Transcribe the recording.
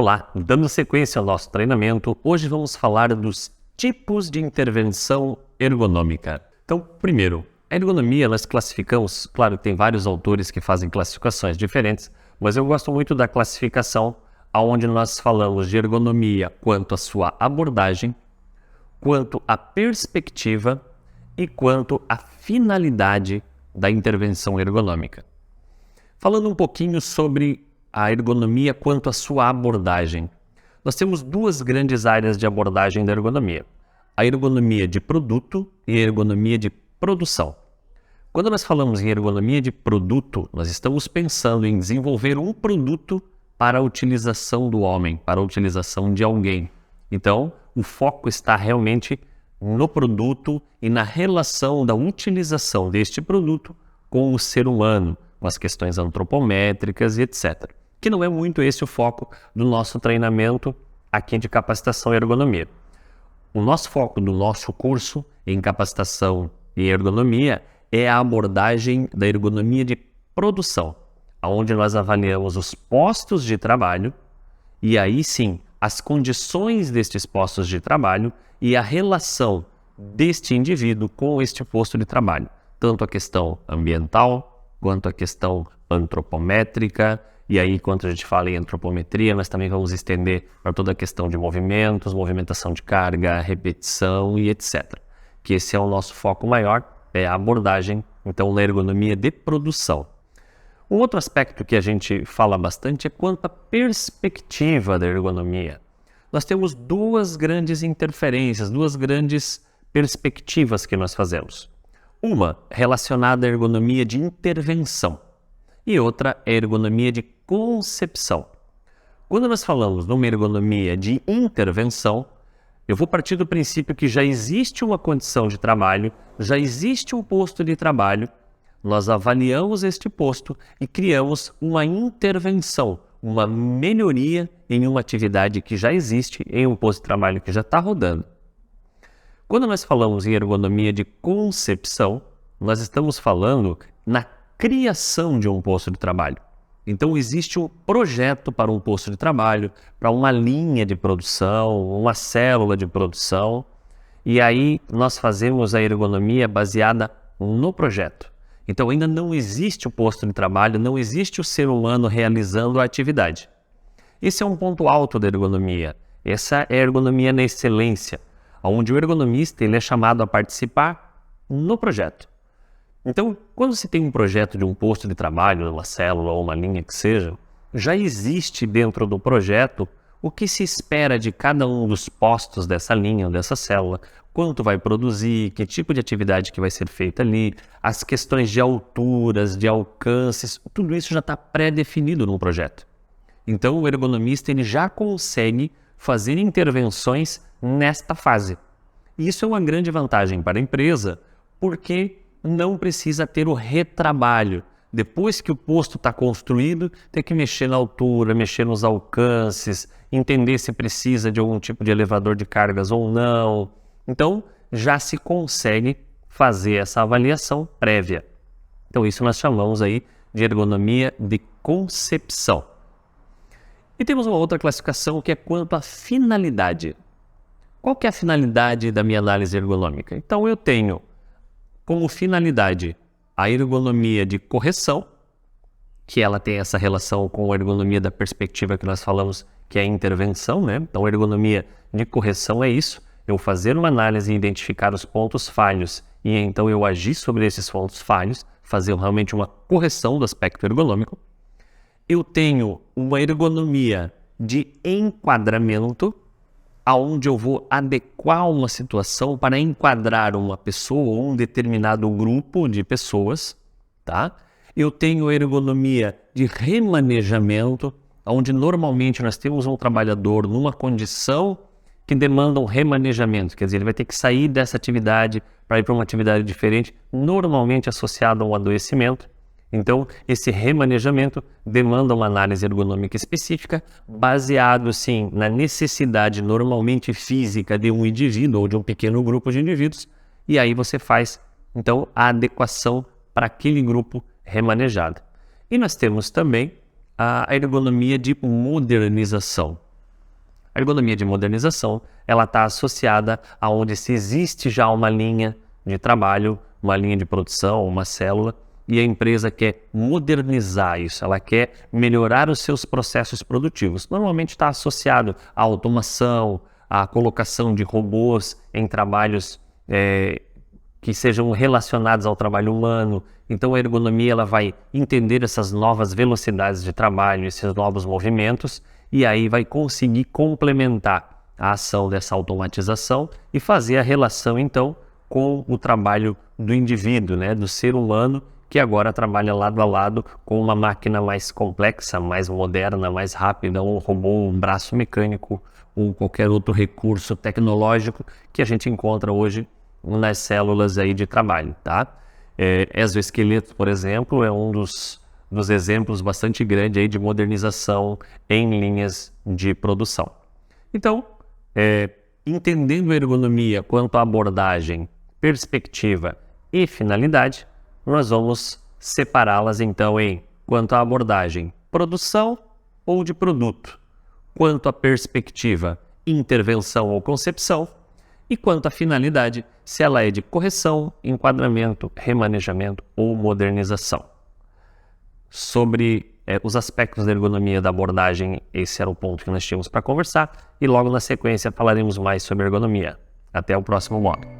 Olá, dando sequência ao nosso treinamento, hoje vamos falar dos tipos de intervenção ergonômica. Então, primeiro, a ergonomia nós classificamos, claro que tem vários autores que fazem classificações diferentes, mas eu gosto muito da classificação onde nós falamos de ergonomia quanto à sua abordagem, quanto à perspectiva e quanto à finalidade da intervenção ergonômica. Falando um pouquinho sobre a ergonomia quanto à sua abordagem. Nós temos duas grandes áreas de abordagem da ergonomia. A ergonomia de produto e a ergonomia de produção. Quando nós falamos em ergonomia de produto, nós estamos pensando em desenvolver um produto para a utilização do homem, para a utilização de alguém. Então, o foco está realmente no produto e na relação da utilização deste produto com o ser humano, com as questões antropométricas e etc. Que não é muito esse o foco do nosso treinamento aqui de capacitação e ergonomia. O nosso foco do nosso curso em capacitação e ergonomia é a abordagem da ergonomia de produção, onde nós avaliamos os postos de trabalho e aí sim as condições destes postos de trabalho e a relação deste indivíduo com este posto de trabalho, tanto a questão ambiental quanto a questão antropométrica. E aí, quando a gente fala em antropometria, nós também vamos estender para toda a questão de movimentos, movimentação de carga, repetição e etc. Que esse é o nosso foco maior, é a abordagem, então, na ergonomia de produção. Um outro aspecto que a gente fala bastante é quanto à perspectiva da ergonomia. Nós temos duas grandes interferências, duas grandes perspectivas que nós fazemos. Uma relacionada à ergonomia de intervenção e outra é a ergonomia de concepção. Quando nós falamos numa ergonomia de intervenção, eu vou partir do princípio que já existe uma condição de trabalho, já existe um posto de trabalho, nós avaliamos este posto e criamos uma intervenção, uma melhoria em uma atividade que já existe, em um posto de trabalho que já está rodando. Quando nós falamos em ergonomia de concepção, nós estamos falando na criação de um posto de trabalho. Então existe um projeto para um posto de trabalho, para uma linha de produção, uma célula de produção, e aí nós fazemos a ergonomia baseada no projeto. Então ainda não existe o posto de trabalho, não existe o ser humano realizando a atividade. Esse é um ponto alto da ergonomia. Essa é a ergonomia na excelência, onde o ergonomista ele é chamado a participar no projeto. Então, quando você tem um projeto de um posto de trabalho, uma célula ou uma linha que seja, já existe dentro do projeto o que se espera de cada um dos postos dessa linha ou dessa célula, quanto vai produzir, que tipo de atividade que vai ser feita ali, as questões de alturas, de alcances, tudo isso já está pré-definido no projeto. Então, o ergonomista ele já consegue fazer intervenções nesta fase. E isso é uma grande vantagem para a empresa, porque não precisa ter o retrabalho. Depois que o posto está construído, tem que mexer na altura, mexer nos alcances, entender se precisa de algum tipo de elevador de cargas ou não. Então, já se consegue fazer essa avaliação prévia. Então, isso nós chamamos aí de ergonomia de concepção. E temos uma outra classificação que é quanto à finalidade. Qual que é a finalidade da minha análise ergonômica? Então, eu tenho como finalidade a ergonomia de correção, que ela tem essa relação com a ergonomia da perspectiva que nós falamos, que é a intervenção, né? Então, a ergonomia de correção é isso, eu fazer uma análise e identificar os pontos falhos e então eu agir sobre esses pontos falhos, fazer realmente uma correção do aspecto ergonômico. Eu tenho uma ergonomia de enquadramento, aonde eu vou adequar uma situação para enquadrar uma pessoa ou um determinado grupo de pessoas, tá? Eu tenho ergonomia de remanejamento, onde normalmente nós temos um trabalhador numa condição que demanda um remanejamento, quer dizer, ele vai ter que sair dessa atividade para ir para uma atividade diferente, normalmente associada a um adoecimento. Então, esse remanejamento demanda uma análise ergonômica específica, baseado, sim, na necessidade normalmente física de um indivíduo ou de um pequeno grupo de indivíduos, e aí você faz, então, a adequação para aquele grupo remanejado. E nós temos também a ergonomia de modernização. A ergonomia de modernização, ela está associada a onde se existe já uma linha de trabalho, uma linha de produção, uma célula, e a empresa quer modernizar isso, ela quer melhorar os seus processos produtivos. Normalmente está associado à automação, à colocação de robôs em trabalhos que sejam relacionados ao trabalho humano. Então a ergonomia ela vai entender essas novas velocidades de trabalho, esses novos movimentos, e aí vai conseguir complementar a ação dessa automatização e fazer a relação então com o trabalho do indivíduo, né, do ser humano, que agora trabalha lado a lado com uma máquina mais complexa, mais moderna, mais rápida, um robô, um braço mecânico ou qualquer outro recurso tecnológico que a gente encontra hoje nas células aí de trabalho, tá? Exoesqueleto, por exemplo, é um dos exemplos bastante grande aí de modernização em linhas de produção. Então, entendendo a ergonomia quanto à abordagem, perspectiva e finalidade, nós vamos separá-las então em quanto à abordagem, produção ou de produto, quanto à perspectiva, intervenção ou concepção, e quanto à finalidade, se ela é de correção, enquadramento, remanejamento ou modernização. Sobre os aspectos da ergonomia da abordagem, esse era o ponto que nós tínhamos para conversar, e logo na sequência falaremos mais sobre ergonomia. Até o próximo módulo.